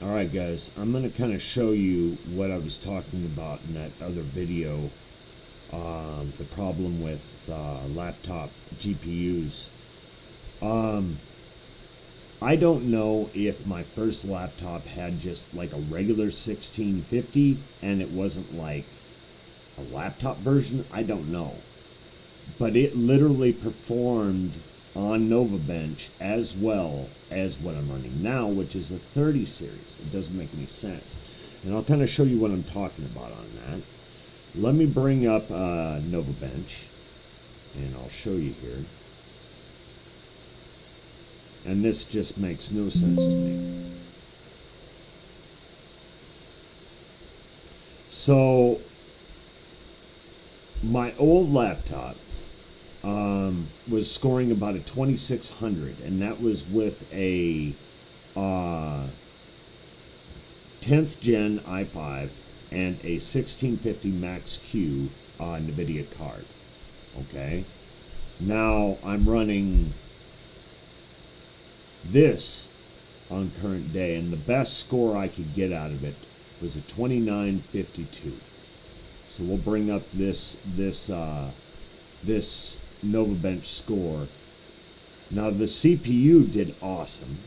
Alright guys, I'm going to kind of show you what I was talking about in that other video, the problem with laptop GPUs. I don't know if my first laptop had just like a regular 1650 and it wasn't like a laptop version. I don't know. But it literally performed on novabench as well as what I'm running now, which is a 30 series. It doesn't make any sense. And I'll kind of show you what I'm talking about on that. Let me bring up novabench, and I'll show you here. And this just makes no sense to me. So, my old laptop was scoring about a 2600, and that was with a 10th gen i5 and a 1650 Max Q NVIDIA card. Okay, now I'm running this on current day, and the best score I could get out of it was a 2952. So we'll bring up this novabench score. Now the CPU did awesome,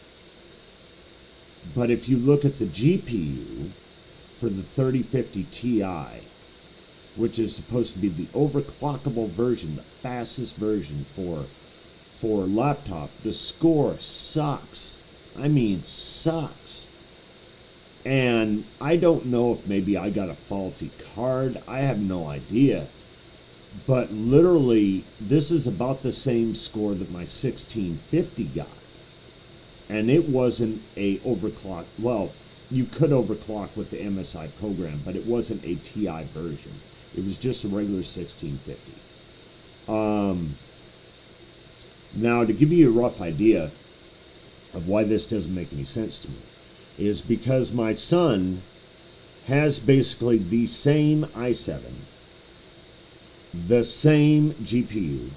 but if you look at the GPU for the 3050 Ti, which is supposed to be the overclockable version, the fastest version for laptop, the score sucks. I mean, sucks. And I don't know if maybe I got a faulty card. I have no idea. But literally, this is about the same score that my 1650 got. And it wasn't a overclock. Well, you could overclock with the MSI program, but it wasn't a TI version. It was just a regular 1650. Now, to give you a rough idea of why this doesn't make any sense to me, is because my son has basically the same i7, the same GPU,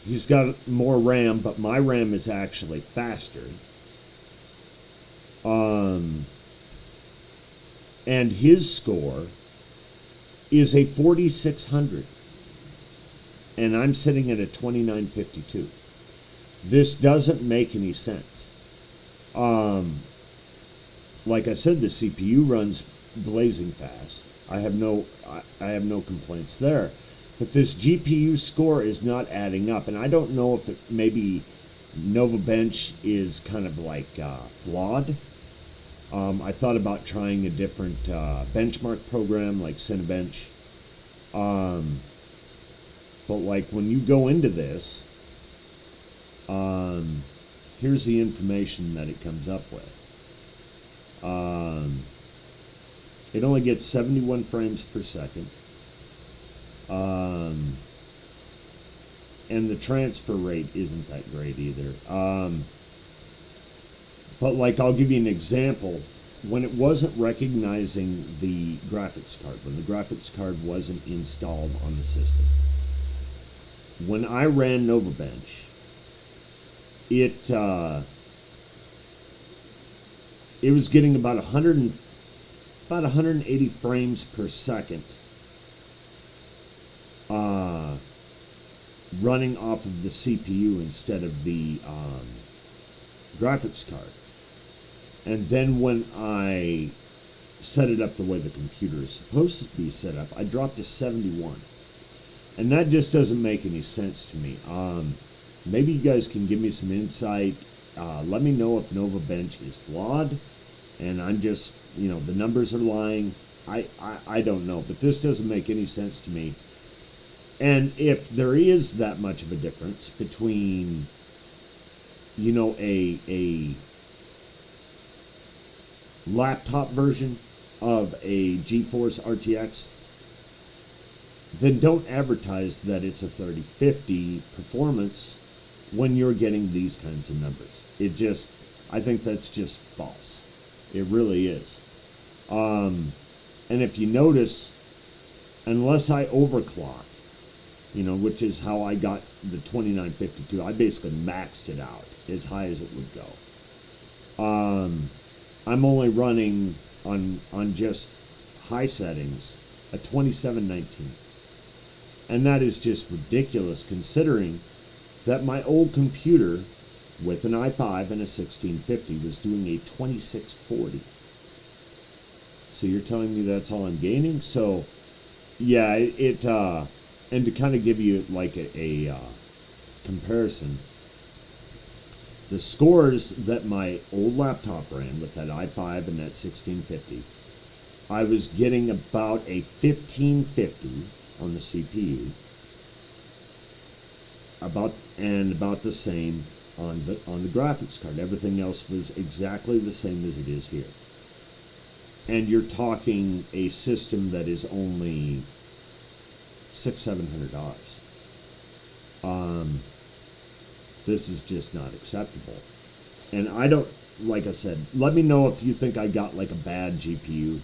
he's got more RAM, but my RAM is actually faster, and his score is a 4600, and I'm sitting at a 2952. This doesn't make any sense. Like I said, the CPU runs blazing fast. I have no complaints there. But this GPU score is not adding up, and I don't know if maybe novabench is kind of like flawed. I thought about trying a different benchmark program like Cinebench. But like when you go into this, here's the information that it comes up with. It only gets 71 frames per second. And the transfer rate isn't that great either. But like, I'll give you an example. When it wasn't recognizing the graphics card, when the graphics card wasn't installed on the system, when I ran novabench, it was getting about 180 frames per second running off of the CPU instead of the graphics card. And then when I set it up the way the computer is supposed to be set up, I dropped to 71. And that just doesn't make any sense to me. Maybe you guys can give me some insight. Let me know if novabench is flawed and I'm just, the numbers are lying. I don't know, but this doesn't make any sense to me. And if there is that much of a difference between, a laptop version of a GeForce RTX, then don't advertise that it's a 3050 performance when you're getting these kinds of numbers. I think that's just false. It really is. And if you notice, unless I overclock, which is how I got the 2952. I basically maxed it out as high as it would go. I'm only running on just high settings a 2719. And that is just ridiculous considering that my old computer with an i5 and a 1650 was doing a 2640. So you're telling me that's all I'm gaining? So yeah, and to kind of give you like a comparison, the scores that my old laptop ran with that i5 and that 1650, I was getting about a 1550 on the CPU, about the same on the graphics card. Everything else was exactly the same as it is here. And you're talking a system that is only $600-700. This is just not acceptable. And I don't, like I said, let me know if you think I got like a bad GPU.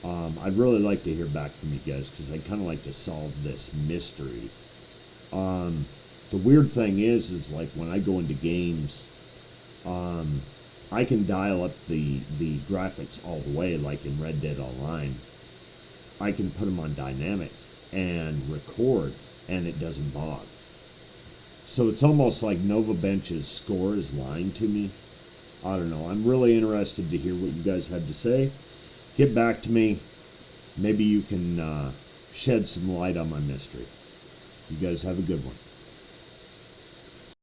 I'd really like to hear back from you guys because I'd kind of like to solve this mystery. The weird thing is like when I go into games, I can dial up the graphics all the way, like in Red Dead Online. I can put them on dynamic and record, and it doesn't bog. So it's almost like novabench's score is lying to me. I don't know. I'm really interested to hear what you guys have to say. Get back to me. Maybe you can shed some light on my mystery. You guys have a good one.